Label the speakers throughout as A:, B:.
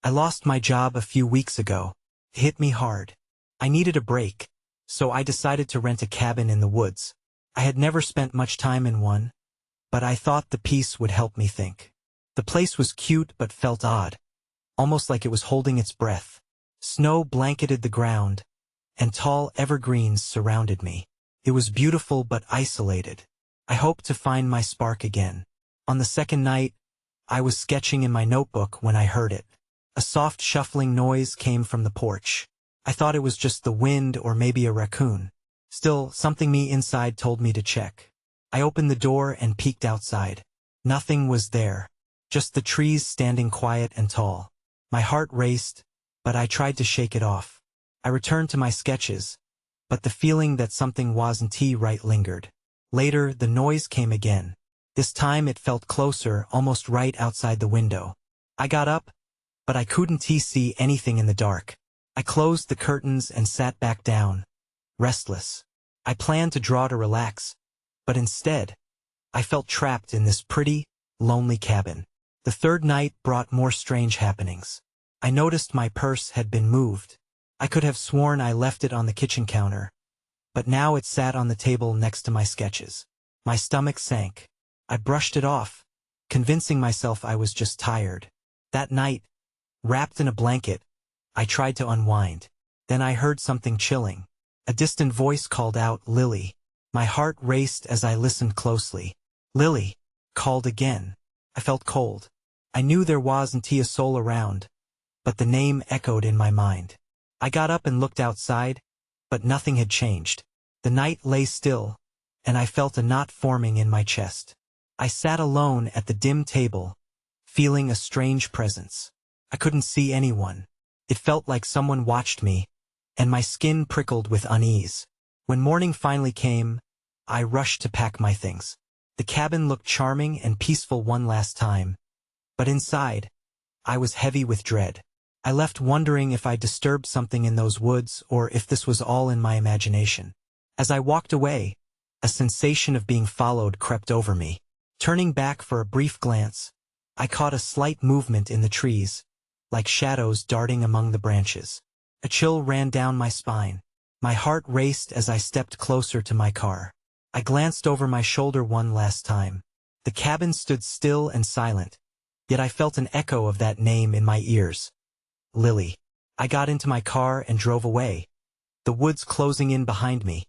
A: I lost my job a few weeks ago. It hit me hard. I needed a break, so I decided to rent a cabin in the woods. I had never spent much time in one, but I thought the peace would help me think. The place was cute but felt odd, almost like it was holding its breath. Snow blanketed the ground, and tall evergreens surrounded me. It was beautiful but isolated. I hoped to find my spark again. On the second night, I was sketching in my notebook when I heard it. A soft shuffling noise came from the porch. I thought it was just the wind or maybe a raccoon. Still, something me inside told me to check. I opened the door and peeked outside. Nothing was there. Just the trees standing quiet and tall. My heart raced, but I tried to shake it off. I returned to my sketches, but the feeling that something wasn't right lingered. Later, the noise came again. This time it felt closer, almost right outside the window. I got up, but I couldn't see anything in the dark. I closed the curtains and sat back down, restless. I planned to draw to relax, but instead, I felt trapped in this pretty, lonely cabin. The third night brought more strange happenings. I noticed my purse had been moved. I could have sworn I left it on the kitchen counter, but now it sat on the table next to my sketches. My stomach sank. I brushed it off, convincing myself I was just tired. That night, wrapped in a blanket, I tried to unwind. Then I heard something chilling. A distant voice called out, "Lily." My heart raced as I listened closely. "Lily," called again. I felt cold. I knew there wasn't a soul around, but the name echoed in my mind. I got up and looked outside, but nothing had changed. The night lay still, and I felt a knot forming in my chest. I sat alone at the dim table, feeling a strange presence. I couldn't see anyone. It felt like someone watched me, and my skin prickled with unease. When morning finally came, I rushed to pack my things. The cabin looked charming and peaceful one last time, but inside, I was heavy with dread. I left wondering if I disturbed something in those woods or if this was all in my imagination. As I walked away, a sensation of being followed crept over me. Turning back for a brief glance, I caught a slight movement in the trees, like shadows darting among the branches. A chill ran down my spine. My heart raced as I stepped closer to my car. I glanced over my shoulder one last time. The cabin stood still and silent, yet I felt an echo of that name in my ears. Lily. I got into my car and drove away, the woods closing in behind me,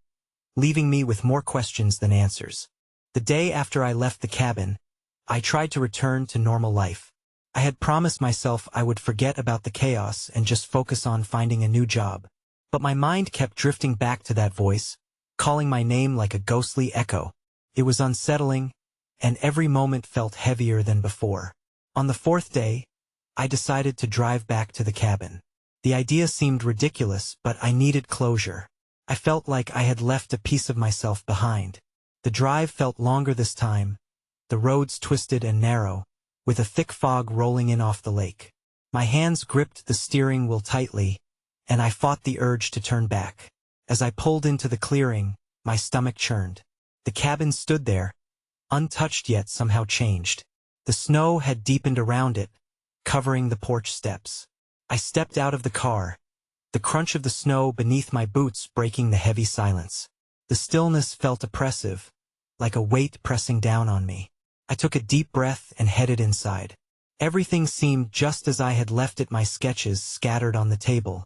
A: leaving me with more questions than answers. The day after I left the cabin, I tried to return to normal life. I had promised myself I would forget about the chaos and just focus on finding a new job. But my mind kept drifting back to that voice, calling my name like a ghostly echo. It was unsettling, and every moment felt heavier than before. On the fourth day, I decided to drive back to the cabin. The idea seemed ridiculous, but I needed closure. I felt like I had left a piece of myself behind. The drive felt longer this time, the roads twisted and narrow, with a thick fog rolling in off the lake. My hands gripped the steering wheel tightly, and I fought the urge to turn back. As I pulled into the clearing, my stomach churned. The cabin stood there, untouched yet somehow changed. The snow had deepened around it, covering the porch steps. I stepped out of the car, the crunch of the snow beneath my boots breaking the heavy silence. The stillness felt oppressive, like a weight pressing down on me. I took a deep breath and headed inside. Everything seemed just as I had left it, my sketches scattered on the table,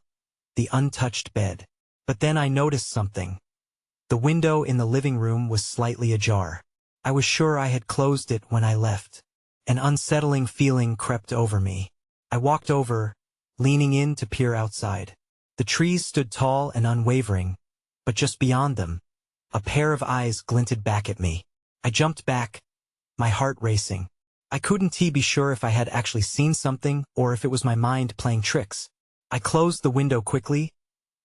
A: the untouched bed. But then I noticed something. The window in the living room was slightly ajar. I was sure I had closed it when I left. An unsettling feeling crept over me. I walked over, leaning in to peer outside. The trees stood tall and unwavering, but just beyond them, a pair of eyes glinted back at me. I jumped back, my heart racing. I couldn't be sure if I had actually seen something or if it was my mind playing tricks. I closed the window quickly,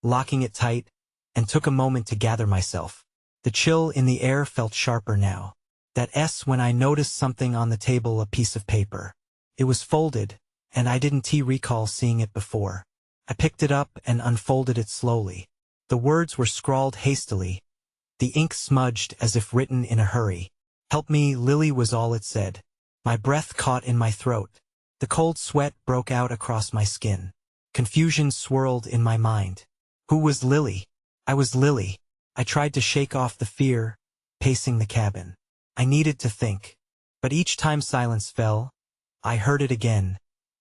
A: locking it tight, and took a moment to gather myself. The chill in the air felt sharper now. That S when I noticed something on the table, a piece of paper. It was folded, and I didn't recall seeing it before. I picked it up and unfolded it slowly. The words were scrawled hastily, the ink smudged as if written in a hurry. "Help me, Lily," was all it said. My breath caught in my throat. The cold sweat broke out across my skin. Confusion swirled in my mind. Who was Lily? I was Lily. I tried to shake off the fear, pacing the cabin. I needed to think. But each time silence fell, I heard it again.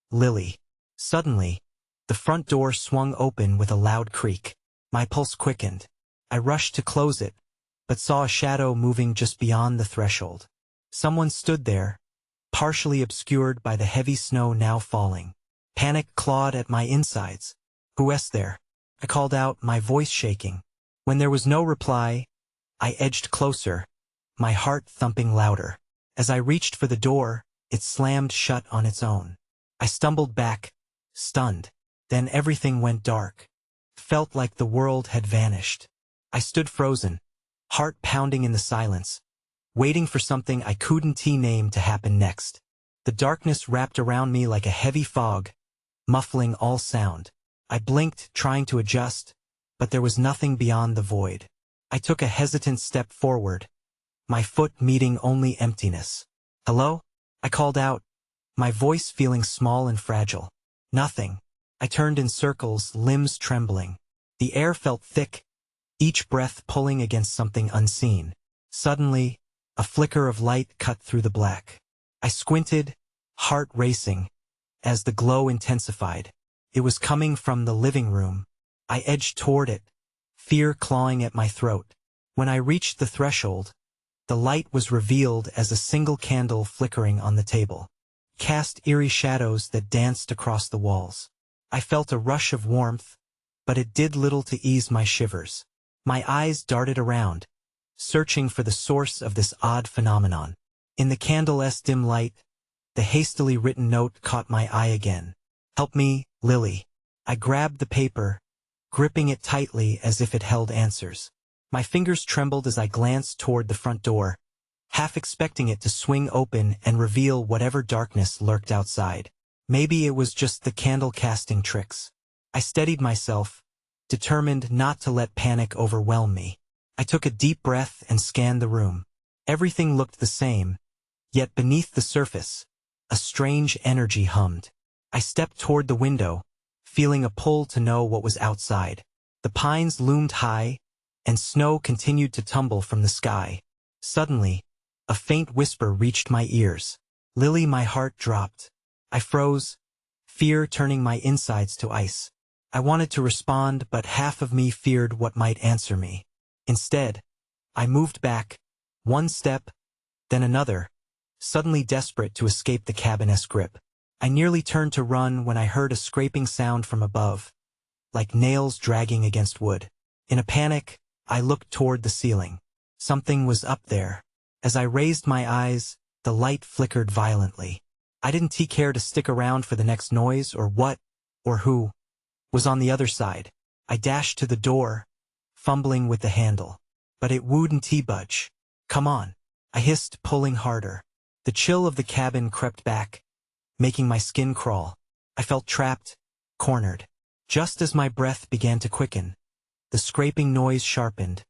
A: Lily. Suddenly, the front door swung open with a loud creak. My pulse quickened. I rushed to close it, but saw a shadow moving just beyond the threshold. Someone stood there, partially obscured by the heavy snow now falling. Panic clawed at my insides. "Who's there?" I called out, my voice shaking. When there was no reply, I edged closer, my heart thumping louder. As I reached for the door, it slammed shut on its own. I stumbled back, stunned. Then everything went dark. Felt like the world had vanished. I stood frozen, heart pounding in the silence, waiting for something I couldn't name to happen next. The darkness wrapped around me like a heavy fog, muffling all sound. I blinked, trying to adjust, but there was nothing beyond the void. I took a hesitant step forward, my foot meeting only emptiness. "Hello?" I called out, my voice feeling small and fragile. Nothing. I turned in circles, limbs trembling. The air felt thick, each breath pulling against something unseen. Suddenly, a flicker of light cut through the black. I squinted, heart racing, as the glow intensified. It was coming from the living room. I edged toward it, fear clawing at my throat. When I reached the threshold, the light was revealed as a single candle flickering on the table. Cast eerie shadows that danced across the walls. I felt a rush of warmth, but it did little to ease my shivers. My eyes darted around, searching for the source of this odd phenomenon. In the candle's dim light, the hastily written note caught my eye again. "Help me, Lily." I grabbed the paper, gripping it tightly as if it held answers. My fingers trembled as I glanced toward the front door, half expecting it to swing open and reveal whatever darkness lurked outside. Maybe it was just the candle-casting tricks. I steadied myself, determined not to let panic overwhelm me. I took a deep breath and scanned the room. Everything looked the same, yet beneath the surface, a strange energy hummed. I stepped toward the window, feeling a pull to know what was outside. The pines loomed high, and snow continued to tumble from the sky. Suddenly, a faint whisper reached my ears. "Lily," my heart dropped. I froze, fear turning my insides to ice. I wanted to respond, but half of me feared what might answer me. Instead, I moved back, one step, then another, suddenly desperate to escape the cabin's grip. I nearly turned to run when I heard a scraping sound from above, like nails dragging against wood. In a panic, I looked toward the ceiling. Something was up there. As I raised my eyes, the light flickered violently. I didn't care to stick around for the next noise or what, or who, was on the other side. I dashed to the door, fumbling with the handle. But it wouldn't budge. "Come on," I hissed, pulling harder. The chill of the cabin crept back, making my skin crawl. I felt trapped, cornered. Just as my breath began to quicken, the scraping noise sharpened,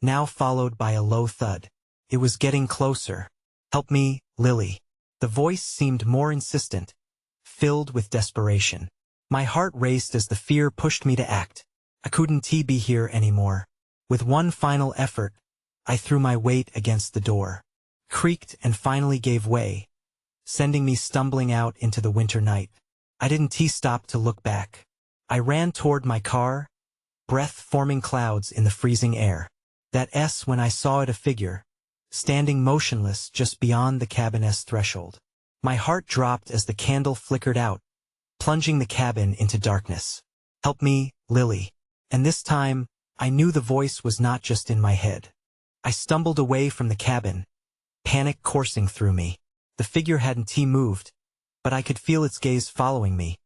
A: now followed by a low thud. It was getting closer. "Help me, Lily." The voice seemed more insistent, filled with desperation. My heart raced as the fear pushed me to act. I couldn't be here anymore. With one final effort, I threw my weight against the door, creaked and finally gave way, sending me stumbling out into the winter night. I didn't stop to look back. I ran toward my car, breath forming clouds in the freezing air. That's when I saw it, a figure, standing motionless just beyond the cabin's threshold. My heart dropped as the candle flickered out, plunging the cabin into darkness. "Help me, Lily." And this time, I knew the voice was not just in my head. I stumbled away from the cabin, panic coursing through me. The figure hadn't moved, but I could feel its gaze following me,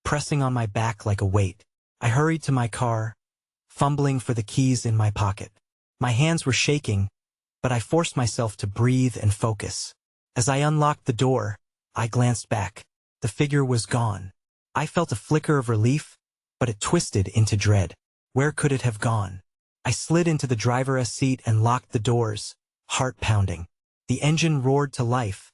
A: pressing on my back like a weight. I hurried to my car, fumbling for the keys in my pocket. My hands were shaking, but I forced myself to breathe and focus. As I unlocked the door, I glanced back. The figure was gone. I felt a flicker of relief, but it twisted into dread. Where could it have gone? I slid into the driver's seat and locked the doors, heart pounding. The engine roared to life,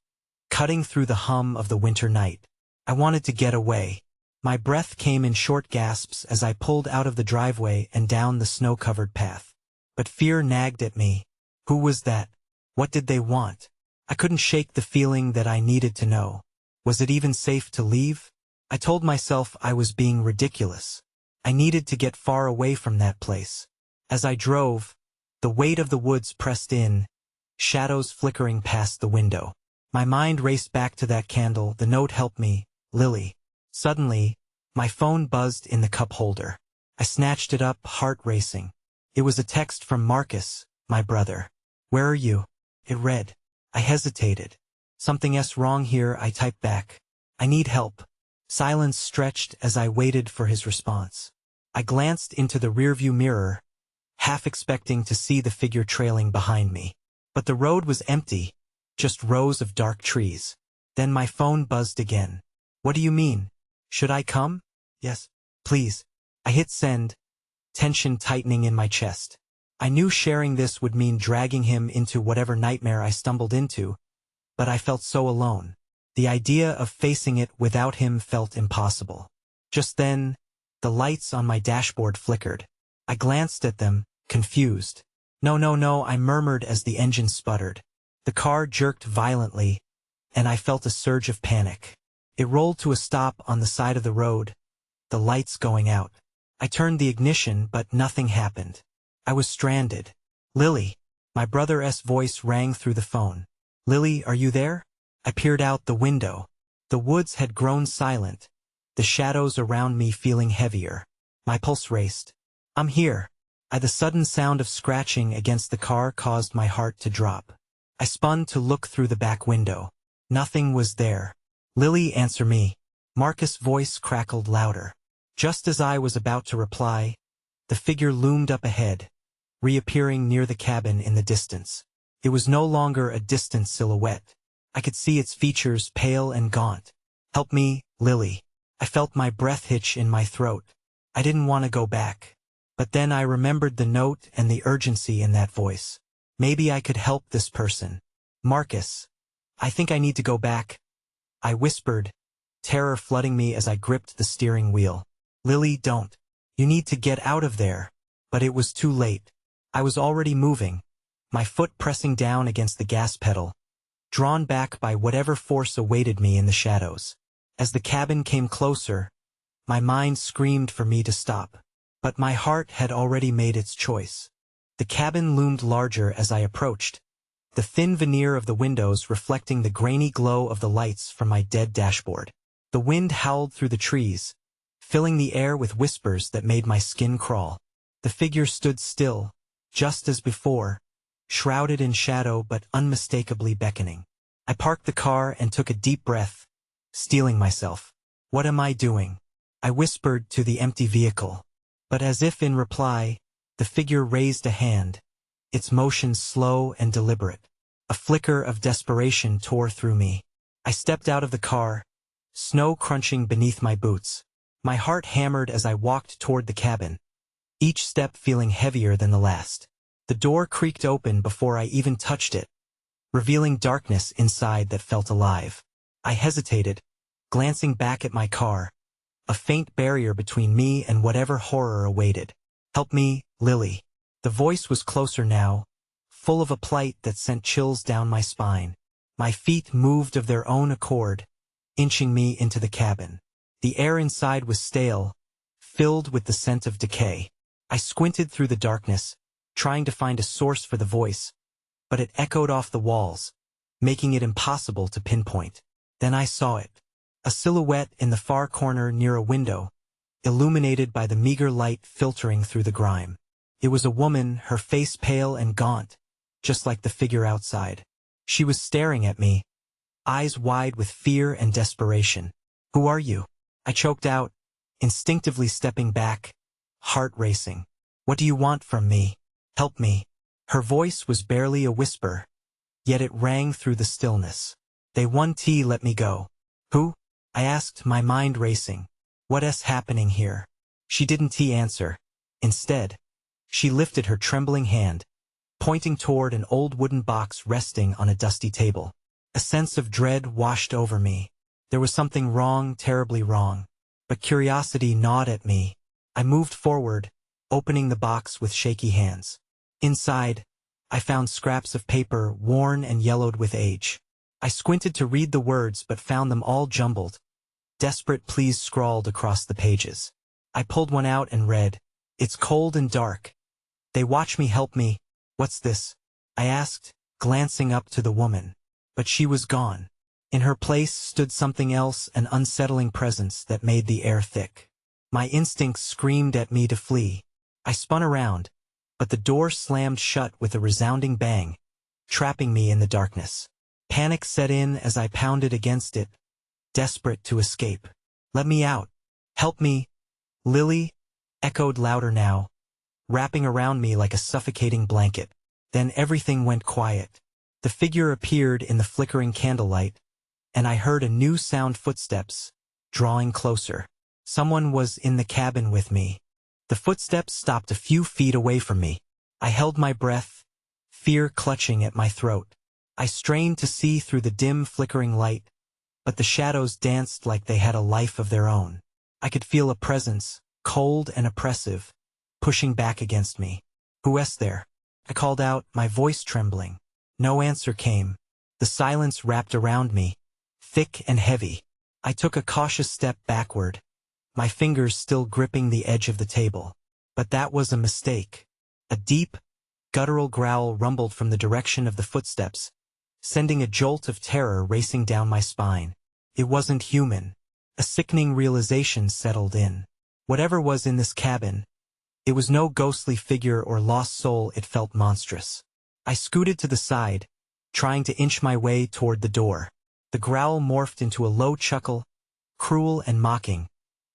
A: cutting through the hum of the winter night. I wanted to get away. My breath came in short gasps as I pulled out of the driveway and down the snow-covered path. But fear nagged at me. Who was that? What did they want? I couldn't shake the feeling that I needed to know. Was it even safe to leave? I told myself I was being ridiculous. I needed to get far away from that place. As I drove, the weight of the woods pressed in, shadows flickering past the window. My mind raced back to that candle. The note helped me, Lily. Suddenly, my phone buzzed in the cup holder. I snatched it up, heart racing. It was a text from Marcus, my brother. Where are you? It read. I hesitated. Something's wrong here, I typed back. I need help. Silence stretched as I waited for his response. I glanced into the rearview mirror, half expecting to see the figure trailing behind me. But the road was empty, just rows of dark trees. Then my phone buzzed again. What do you mean? Should I come? Yes. Please. I hit send, tension tightening in my chest. I knew sharing this would mean dragging him into whatever nightmare I stumbled into, but I felt so alone. The idea of facing it without him felt impossible. Just then, the lights on my dashboard flickered. I glanced at them, confused. No, I murmured as the engine sputtered. The car jerked violently, and I felt a surge of panic. It rolled to a stop on the side of the road, the lights going out. I turned the ignition, but nothing happened. I was stranded. Lily. My brother's voice rang through the phone. Lily, are you there? I peered out the window. The woods had grown silent, the shadows around me feeling heavier. My pulse raced. I'm here. The sudden sound of scratching against the car caused my heart to drop. I spun to look through the back window. Nothing was there. Lily, answer me. Marcus' voice crackled louder. Just as I was about to reply, the figure loomed up ahead, reappearing near the cabin in the distance. It was no longer a distant silhouette. I could see its features, pale and gaunt. Help me, Lily. I felt my breath hitch in my throat. I didn't want to go back. But then I remembered the note and the urgency in that voice. Maybe I could help this person. Marcus. I think I need to go back. I whispered, terror flooding me as I gripped the steering wheel. Lily, don't. You need to get out of there. But it was too late. I was already moving, my foot pressing down against the gas pedal, drawn back by whatever force awaited me in the shadows. As the cabin came closer, my mind screamed for me to stop. But my heart had already made its choice. The cabin loomed larger as I approached, the thin veneer of the windows reflecting the grainy glow of the lights from my dead dashboard. The wind howled through the trees, filling the air with whispers that made my skin crawl. The figure stood still, just as before, shrouded in shadow but unmistakably beckoning. I parked the car and took a deep breath, steeling myself. What am I doing? I whispered to the empty vehicle. But as if in reply, the figure raised a hand, its motion slow and deliberate. A flicker of desperation tore through me. I stepped out of the car, snow crunching beneath my boots. My heart hammered as I walked toward the cabin, each step feeling heavier than the last. The door creaked open before I even touched it, revealing darkness inside that felt alive. I hesitated, glancing back at my car, a faint barrier between me and whatever horror awaited. Help me, Lily. The voice was closer now, full of a plight that sent chills down my spine. My feet moved of their own accord, inching me into the cabin. The air inside was stale, filled with the scent of decay. I squinted through the darkness, trying to find a source for the voice, but it echoed off the walls, making it impossible to pinpoint. Then I saw it. A silhouette in the far corner near a window, illuminated by the meager light filtering through the grime. It was a woman, her face pale and gaunt, just like the figure outside. She was staring at me, eyes wide with fear and desperation. Who are you? I choked out, instinctively stepping back, heart racing. What do you want from me? Help me. Her voice was barely a whisper, yet it rang through the stillness. They want let me go. Who? I asked, my mind racing. What's happening here? She didn't answer. Instead, she lifted her trembling hand, pointing toward an old wooden box resting on a dusty table. A sense of dread washed over me. There was something wrong, terribly wrong. But curiosity gnawed at me. I moved forward, opening the box with shaky hands. Inside, I found scraps of paper worn and yellowed with age. I squinted to read the words but found them all jumbled. Desperate pleas scrawled across the pages. I pulled one out and read, "It's cold and dark. They watch me, help me." "What's this?" I asked, glancing up to the woman. But she was gone. In her place stood something else, an unsettling presence that made the air thick. My instincts screamed at me to flee. I spun around, but the door slammed shut with a resounding bang, trapping me in the darkness. Panic set in as I pounded against it, desperate to escape. "Let me out. Help me. Lily," echoed louder now, wrapping around me like a suffocating blanket. Then everything went quiet. The figure appeared in the flickering candlelight, and I heard a new sound: footsteps, drawing closer. Someone was in the cabin with me. The footsteps stopped a few feet away from me. I held my breath, fear clutching at my throat. I strained to see through the dim, flickering light, but the shadows danced like they had a life of their own. I could feel a presence, cold and oppressive, pushing back against me. "Who is there?" I called out, my voice trembling. No answer came. The silence wrapped around me, thick and heavy. I took a cautious step backward, my fingers still gripping the edge of the table. But that was a mistake. A deep, guttural growl rumbled from the direction of the footsteps, sending a jolt of terror racing down my spine. It wasn't human. A sickening realization settled in. Whatever was in this cabin, it was no ghostly figure or lost soul. It felt monstrous. I scooted to the side, trying to inch my way toward the door. The growl morphed into a low chuckle, cruel and mocking,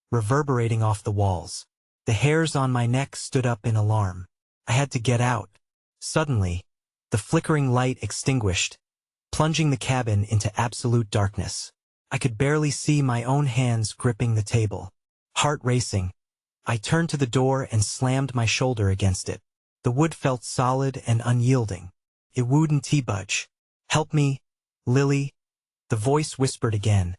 A: reverberating off the walls. The hairs on my neck stood up in alarm. I had to get out. Suddenly, the flickering light extinguished, plunging the cabin into absolute darkness. I could barely see my own hands gripping the table. Heart racing, I turned to the door and slammed my shoulder against it. The wood felt solid and unyielding. It wouldn't budge. "Help me, Lily," the voice whispered again.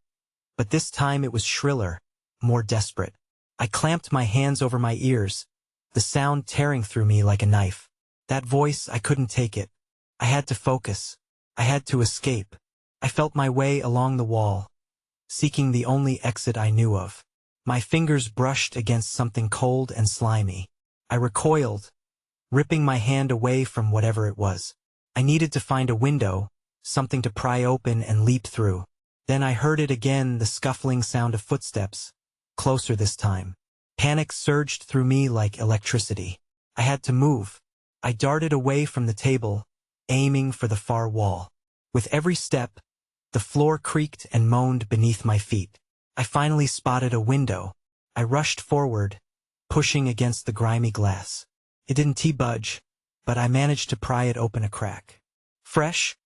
A: But this time it was shriller, more desperate. I clamped my hands over my ears, the sound tearing through me like a knife. That voice, I couldn't take it. I had to focus. I had to escape. I felt my way along the wall, seeking the only exit I knew of. My fingers brushed against something cold and slimy. I recoiled, ripping my hand away from whatever it was. I needed to find a window, something to pry open and leap through. Then I heard it again, the scuffling sound of footsteps, closer this time. Panic surged through me like electricity. I had to move. I darted away from the table, aiming for the far wall. With every step, the floor creaked and moaned beneath my feet. I finally spotted a window. I rushed forward, pushing against the grimy glass. It didn't budge, but I managed to pry it open a crack. Fresh,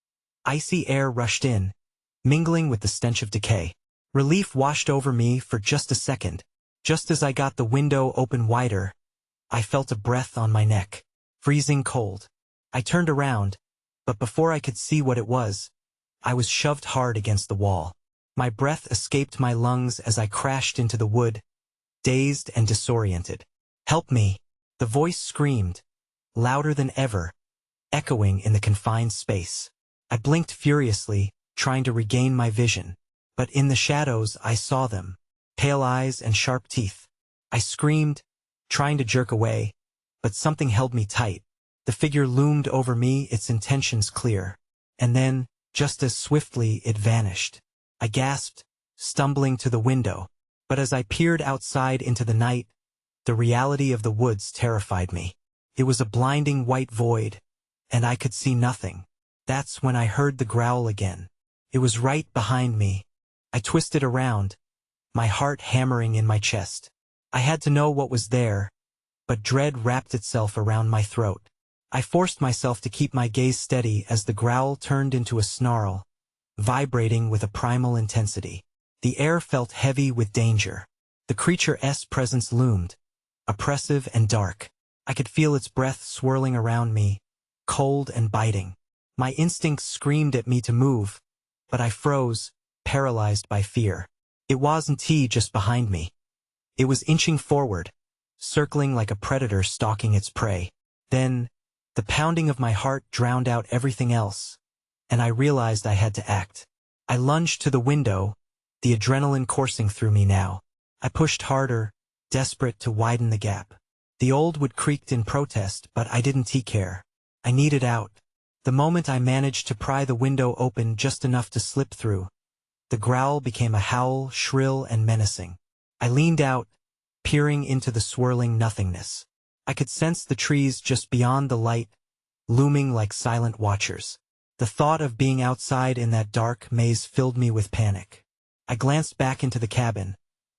A: icy air rushed in, mingling with the stench of decay. Relief washed over me for just a second. Just as I got the window open wider, I felt a breath on my neck, freezing cold. I turned around, but before I could see what it was, I was shoved hard against the wall. My breath escaped my lungs as I crashed into the wood, dazed and disoriented. "Help me!" the voice screamed, louder than ever, echoing in the confined space. I blinked furiously, trying to regain my vision. But in the shadows I saw them, pale eyes and sharp teeth. I screamed, trying to jerk away, but something held me tight. The figure loomed over me, its intentions clear. And then, just as swiftly, it vanished. I gasped, stumbling to the window. But as I peered outside into the night, the reality of the woods terrified me. It was a blinding white void, and I could see nothing. That's when I heard the growl again. It was right behind me. I twisted around, my heart hammering in my chest. I had to know what was there, but dread wrapped itself around my throat. I forced myself to keep my gaze steady as the growl turned into a snarl, vibrating with a primal intensity. The air felt heavy with danger. The creature's presence loomed, oppressive and dark. I could feel its breath swirling around me, cold and biting. My instincts screamed at me to move, but I froze, paralyzed by fear. It wasn't just behind me. It was inching forward, circling like a predator stalking its prey. Then, the pounding of my heart drowned out everything else, and I realized I had to act. I lunged to the window, the adrenaline coursing through me now. I pushed harder, desperate to widen the gap. The old wood creaked in protest, but I didn't care. I needed out. The moment I managed to pry the window open just enough to slip through, the growl became a howl, shrill and menacing. I leaned out, peering into the swirling nothingness. I could sense the trees just beyond the light, looming like silent watchers. The thought of being outside in that dark maze filled me with panic. I glanced back into the cabin,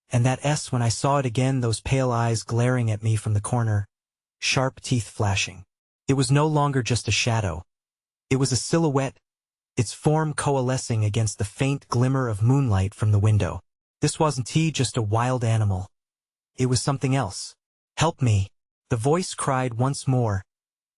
A: and when I saw it again, those pale eyes glaring at me from the corner, sharp teeth flashing. It was no longer just a shadow. It was a silhouette, its form coalescing against the faint glimmer of moonlight from the window. This wasn't just a wild animal. It was something else. "Help me!" The voice cried once more,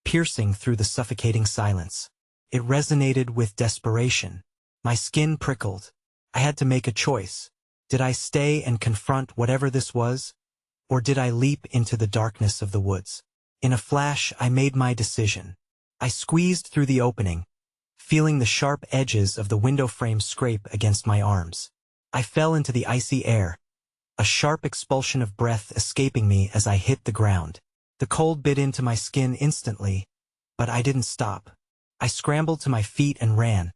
A: piercing through the suffocating silence. It resonated with desperation. My skin prickled. I had to make a choice. Did I stay and confront whatever this was, or did I leap into the darkness of the woods? In a flash, I made my decision. I squeezed through the opening, feeling the sharp edges of the window frame scrape against my arms. I fell into the icy air, a sharp expulsion of breath escaping me as I hit the ground. The cold bit into my skin instantly, but I didn't stop. I scrambled to my feet and ran,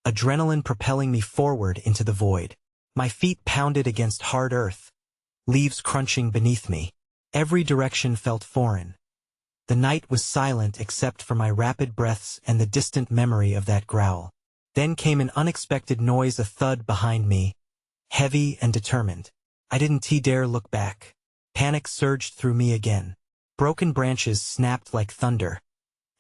A: adrenaline propelling me forward into the void. My feet pounded against hard earth, leaves crunching beneath me. Every direction felt foreign. The night was silent except for my rapid breaths and the distant memory of that growl. Then came an unexpected noise, a thud behind me, heavy and determined. I didn't dare look back. Panic surged through me again. Broken branches snapped like thunder,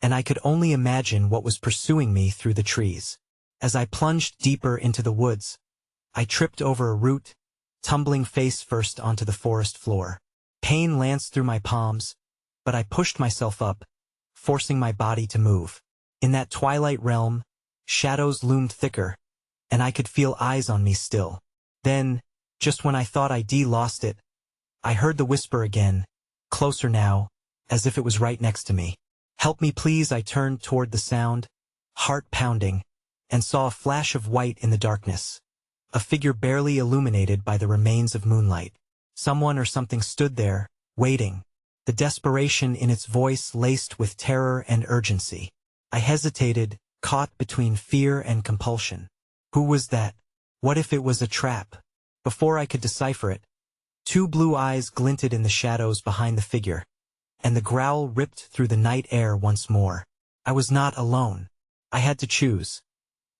A: and I could only imagine what was pursuing me through the trees. As I plunged deeper into the woods, I tripped over a root, tumbling face first onto the forest floor. Pain lanced through my palms, but I pushed myself up, forcing my body to move. In that twilight realm, shadows loomed thicker, and I could feel eyes on me still. Then, just when I thought I'd lost it, I heard the whisper again, closer now, as if it was right next to me. "Help me please." I turned toward the sound, heart pounding, and saw a flash of white in the darkness. A figure barely illuminated by the remains of moonlight. Someone or something stood there, waiting, the desperation in its voice laced with terror and urgency. I hesitated, caught between fear and compulsion. Who was that? What if it was a trap? Before I could decipher it, two blue eyes glinted in the shadows behind the figure, and the growl ripped through the night air once more. I was not alone. I had to choose.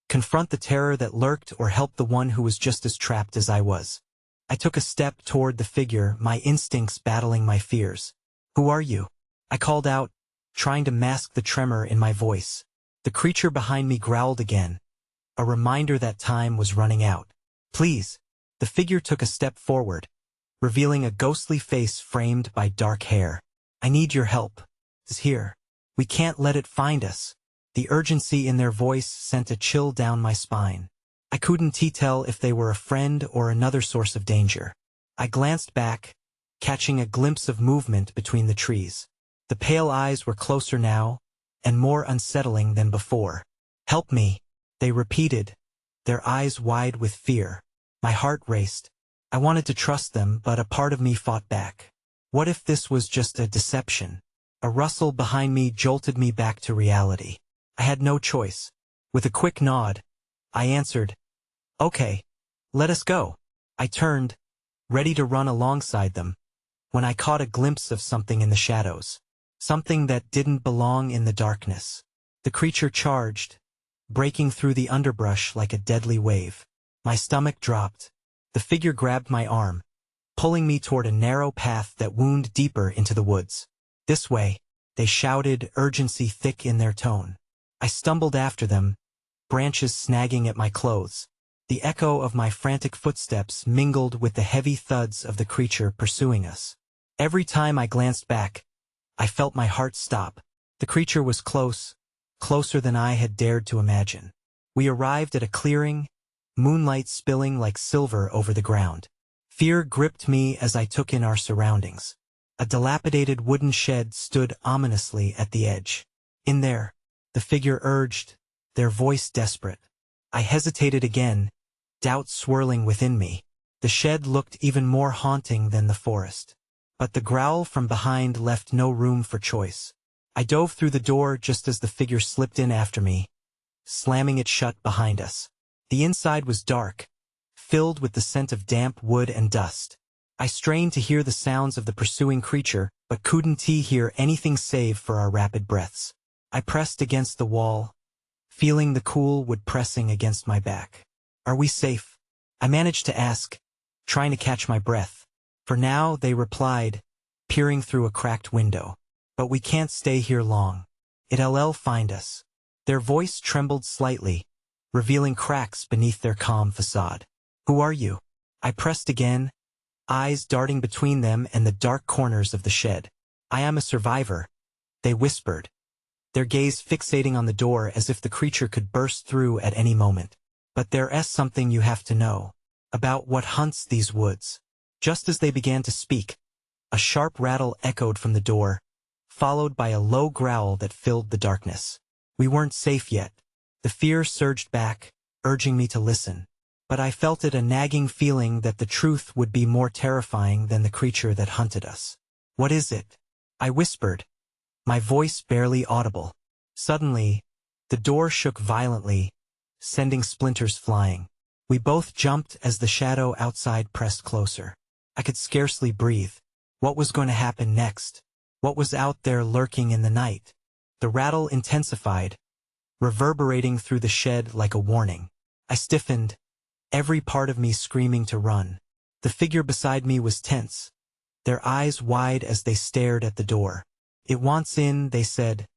A: Confront the terror that lurked or help the one who was just as trapped as I was. I took a step toward the figure, my instincts battling my fears. "Who are you?" I called out, trying to mask the tremor in my voice. The creature behind me growled again, a reminder that time was running out. "Please." The figure took a step forward, revealing a ghostly face framed by dark hair. "I need your help. It's here. We can't let it find us." The urgency in their voice sent a chill down my spine. I couldn't tell if they were a friend or another source of danger. I glanced back, catching a glimpse of movement between the trees. The pale eyes were closer now, and more unsettling than before. "Help me," they repeated, their eyes wide with fear. My heart raced. I wanted to trust them, but a part of me fought back. What if this was just a deception? A rustle behind me jolted me back to reality. I had no choice. With a quick nod, I answered, "Okay, let us go." I turned, ready to run alongside them, when I caught a glimpse of something in the shadows. Something that didn't belong in the darkness. The creature charged, breaking through the underbrush like a deadly wave. My stomach dropped. The figure grabbed my arm, pulling me toward a narrow path that wound deeper into the woods. "This way," they shouted, urgency thick in their tone. I stumbled after them, branches snagging at my clothes. The echo of my frantic footsteps mingled with the heavy thuds of the creature pursuing us. Every time I glanced back, I felt my heart stop. The creature was close, closer than I had dared to imagine. We arrived at a clearing, moonlight spilling like silver over the ground. Fear gripped me as I took in our surroundings. A dilapidated wooden shed stood ominously at the edge. In there, the figure urged, their voice desperate. I hesitated again, doubt swirling within me. The shed looked even more haunting than the forest. But the growl from behind left no room for choice. I dove through the door just as the figure slipped in after me, slamming it shut behind us. The inside was dark, filled with the scent of damp wood and dust. I strained to hear the sounds of the pursuing creature, but couldn't hear anything save for our rapid breaths. I pressed against the wall, feeling the cool wood pressing against my back. "Are we safe?" I managed to ask, trying to catch my breath. "For now," they replied, peering through a cracked window. "But we can't stay here long. It'll find us." Their voice trembled slightly, revealing cracks beneath their calm facade. "Who are you?" I pressed again, eyes darting between them and the dark corners of the shed. "I am a survivor," they whispered, their gaze fixating on the door as if the creature could burst through at any moment. "But there's something you have to know about what hunts these woods." Just as they began to speak, a sharp rattle echoed from the door, followed by a low growl that filled the darkness. We weren't safe yet. The fear surged back, urging me to listen. But I felt it, a nagging feeling that the truth would be more terrifying than the creature that hunted us. "What is it?" I whispered, my voice barely audible. Suddenly, the door shook violently, sending splinters flying. We both jumped as the shadow outside pressed closer. I could scarcely breathe. What was going to happen next? What was out there lurking in the night? The rattle intensified, reverberating through the shed like a warning. I stiffened, every part of me screaming to run. The figure beside me was tense, their eyes wide as they stared at the door. "It wants in," they said,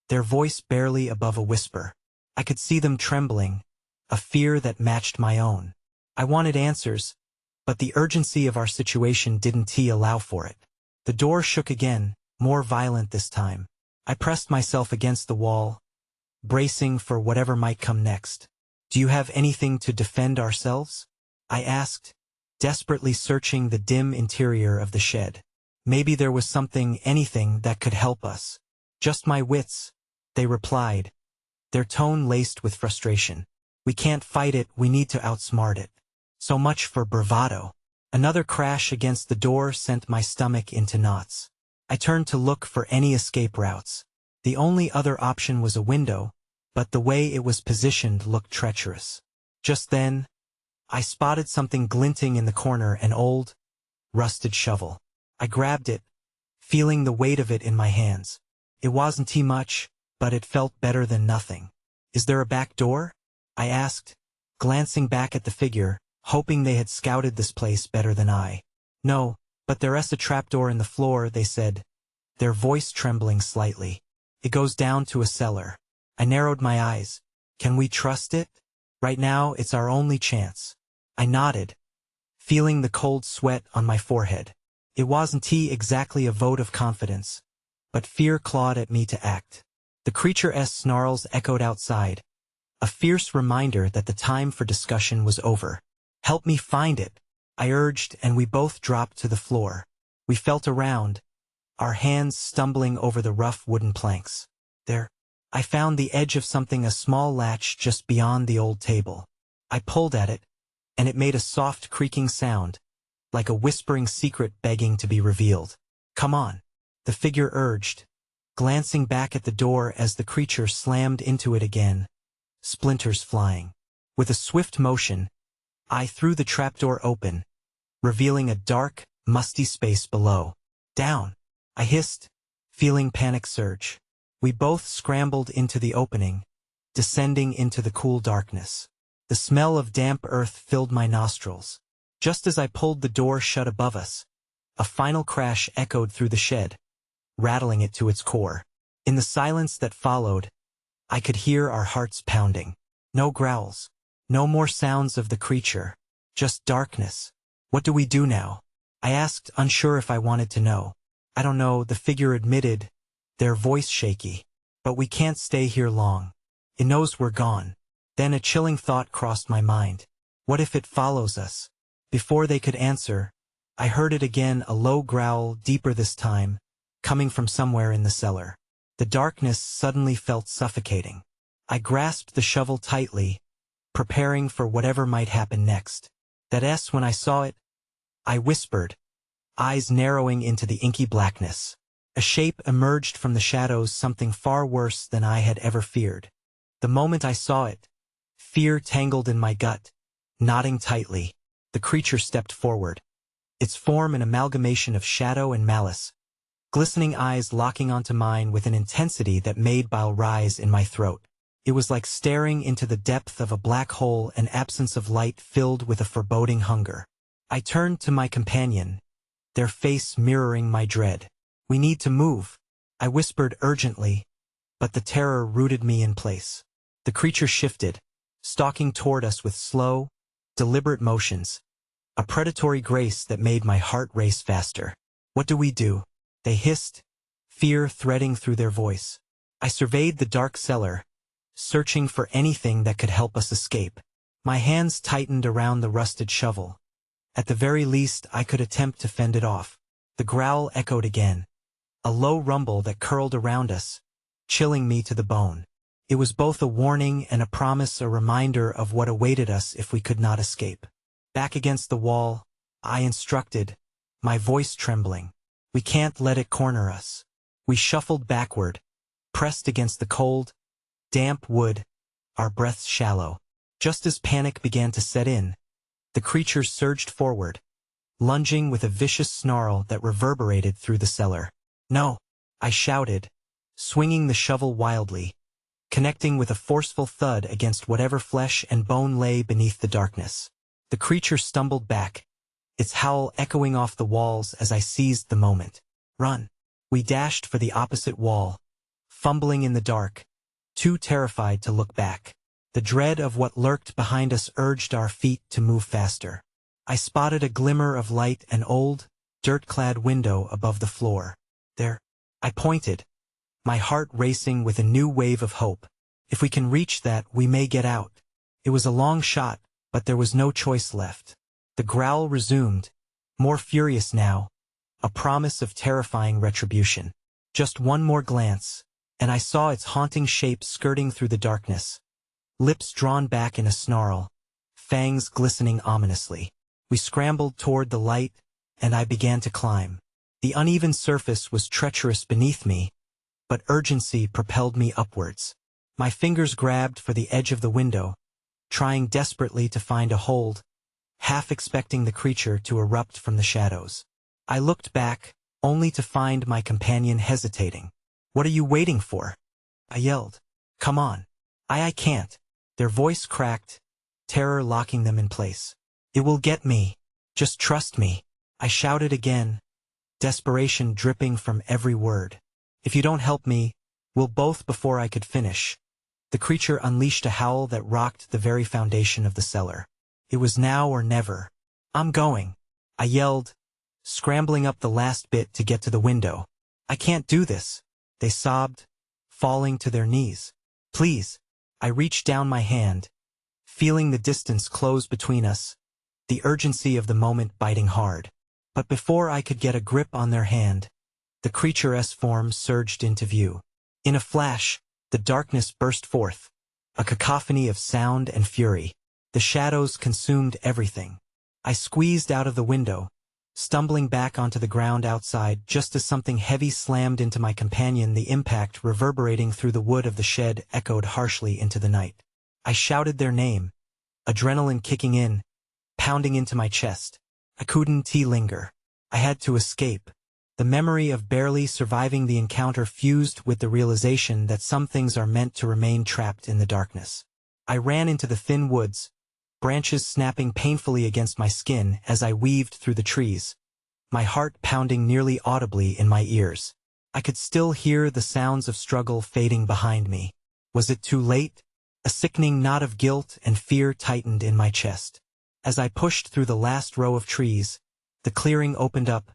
A: their voice barely above a whisper. I could see them trembling, a fear that matched my own. I wanted answers, but the urgency of our situation didn't allow for it. The door shook again, more violent this time. I pressed myself against the wall, bracing for whatever might come next. "Do you have anything to defend ourselves?" I asked, desperately searching the dim interior of the shed. Maybe there was something, anything, that could help us. "Just my wits," they replied, their tone laced with frustration. "We can't fight it, we need to outsmart it." So much for bravado. Another crash against the door sent my stomach into knots. I turned to look for any escape routes. The only other option was a window, but the way it was positioned looked treacherous. Just then, I spotted something glinting in the corner, an old, rusted shovel. I grabbed it, feeling the weight of it in my hands. It wasn't much, but it felt better than nothing. "Is there a back door?" I asked, glancing back at the figure, hoping they had scouted this place better than I. "No, but there's a trapdoor in the floor," they said, their voice trembling slightly. "It goes down to a cellar." I narrowed my eyes. "Can we trust it? Right now, it's our only chance." I nodded, feeling the cold sweat on my forehead. It wasn't exactly a vote of confidence, but fear clawed at me to act. The creature's snarls echoed outside, a fierce reminder that the time for discussion was over. "Help me find it," I urged, and we both dropped to the floor. We felt around, our hands stumbling over the rough wooden planks. There, I found the edge of something, a small latch just beyond the old table. I pulled at it, and it made a soft creaking sound, like a whispering secret begging to be revealed. "Come on," the figure urged, glancing back at the door as the creature slammed into it again, splinters flying. With a swift motion, I threw the trapdoor open, revealing a dark, musty space below. "Down!" I hissed, feeling panic surge. We both scrambled into the opening, descending into the cool darkness. The smell of damp earth filled my nostrils. Just as I pulled the door shut above us, a final crash echoed through the shed, rattling it to its core. In the silence that followed, I could hear our hearts pounding. No growls, no more sounds of the creature, just darkness. "What do we do now?" I asked, unsure if I wanted to know. "I don't know," the figure admitted, their voice shaky. "But we can't stay here long. It knows we're gone." Then a chilling thought crossed my mind. What if it follows us? Before they could answer, I heard it again, a low growl, deeper this time, coming from somewhere in the cellar. The darkness suddenly felt suffocating. I grasped the shovel tightly, preparing for whatever might happen next. That S, when I saw it, I whispered, eyes narrowing into the inky blackness. A shape emerged from the shadows, something far worse than I had ever feared. The moment I saw it, fear tangled in my gut, knotting tightly. The creature stepped forward, its form an amalgamation of shadow and malice, glistening eyes locking onto mine with an intensity that made bile rise in my throat. It was like staring into the depth of a black hole, an absence of light filled with a foreboding hunger. I turned to my companion, their face mirroring my dread. "We need to move," I whispered urgently, but the terror rooted me in place. The creature shifted, stalking toward us with slow, deliberate motions, a predatory grace that made my heart race faster. "What do we do?" they hissed, fear threading through their voice. I surveyed the dark cellar, searching for anything that could help us escape. My hands tightened around the rusted shovel. At the very least, I could attempt to fend it off. The growl echoed again, a low rumble that curled around us, chilling me to the bone. It was both a warning and a promise, a reminder of what awaited us if we could not escape. Back against the wall, I instructed, my voice trembling. "We can't let it corner us." We shuffled backward, pressed against the cold, damp wood, our breaths shallow. Just as panic began to set in, the creature surged forward, lunging with a vicious snarl that reverberated through the cellar. "No!" I shouted, swinging the shovel wildly, connecting with a forceful thud against whatever flesh and bone lay beneath the darkness. The creature stumbled back, its howl echoing off the walls as I seized the moment. "Run!" We dashed for the opposite wall, fumbling in the dark, too terrified to look back. The dread of what lurked behind us urged our feet to move faster. I spotted a glimmer of light, an old, dirt-clad window above the floor. "There," I pointed, my heart racing with a new wave of hope. "If we can reach that, we may get out." It was a long shot, but there was no choice left. The growl resumed, more furious now, a promise of terrifying retribution. Just one more glance, and I saw its haunting shape skirting through the darkness, lips drawn back in a snarl, fangs glistening ominously. We scrambled toward the light, and I began to climb. The uneven surface was treacherous beneath me, but urgency propelled me upwards. My fingers grabbed for the edge of the window, trying desperately to find a hold, half expecting the creature to erupt from the shadows. I looked back, only to find my companion hesitating. "What are you waiting for?" I yelled. "Come on." I can't." Their voice cracked, terror locking them in place. "It will get me. Just trust me." I shouted again, desperation dripping from every word. "If you don't help me, we'll both." Before I could finish, the creature unleashed a howl that rocked the very foundation of the cellar. It was now or never. "I'm going," I yelled, scrambling up the last bit to get to the window. "I can't do this," they sobbed, falling to their knees. "Please." I reached down my hand, feeling the distance close between us, the urgency of the moment biting hard. But before I could get a grip on their hand, the creature's form surged into view. In a flash, the darkness burst forth, a cacophony of sound and fury. The shadows consumed everything. I squeezed out of the window, stumbling back onto the ground outside just as something heavy slammed into my companion, the impact reverberating through the wood of the shed echoed harshly into the night. I shouted their name, adrenaline kicking in, pounding into my chest. I couldn't linger. I had to escape. The memory of barely surviving the encounter fused with the realization that some things are meant to remain trapped in the darkness. I ran into the thin woods, branches snapping painfully against my skin as I weaved through the trees, my heart pounding nearly audibly in my ears. I could still hear the sounds of struggle fading behind me. Was it too late? A sickening knot of guilt and fear tightened in my chest. As I pushed through the last row of trees, the clearing opened up,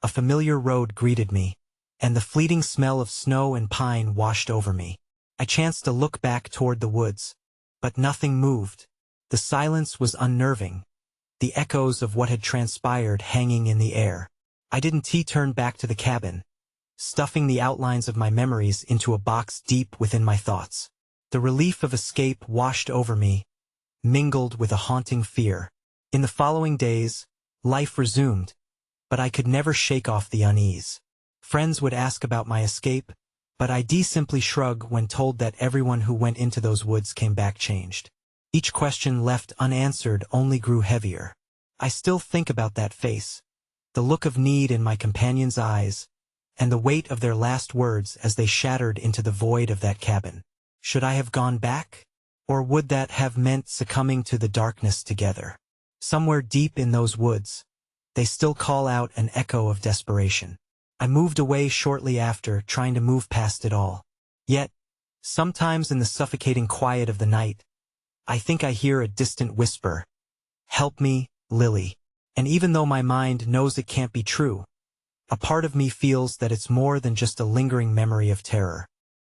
A: a familiar road greeted me, and the fleeting smell of snow and pine washed over me. I chanced to look back toward the woods, but nothing moved. The silence was unnerving, the echoes of what had transpired hanging in the air. I didn't turn back to the cabin, stuffing the outlines of my memories into a box deep within my thoughts. The relief of escape washed over me, mingled with a haunting fear. In the following days, life resumed, but I could never shake off the unease. Friends would ask about my escape, but I'd simply shrug when told that everyone who went into those woods came back changed. Each question left unanswered only grew heavier. I still think about that face, the look of need in my companion's eyes, and the weight of their last words as they shattered into the void of that cabin. Should I have gone back? Or would that have meant succumbing to the darkness together? Somewhere deep in those woods, they still call out an echo of desperation. I moved away shortly after, trying to move past it all. Yet, sometimes in the suffocating quiet of the night, I think I hear a distant whisper, "Help me, Lily." And even though my mind knows it can't be true, a part of me feels that it's more than just a lingering memory of terror.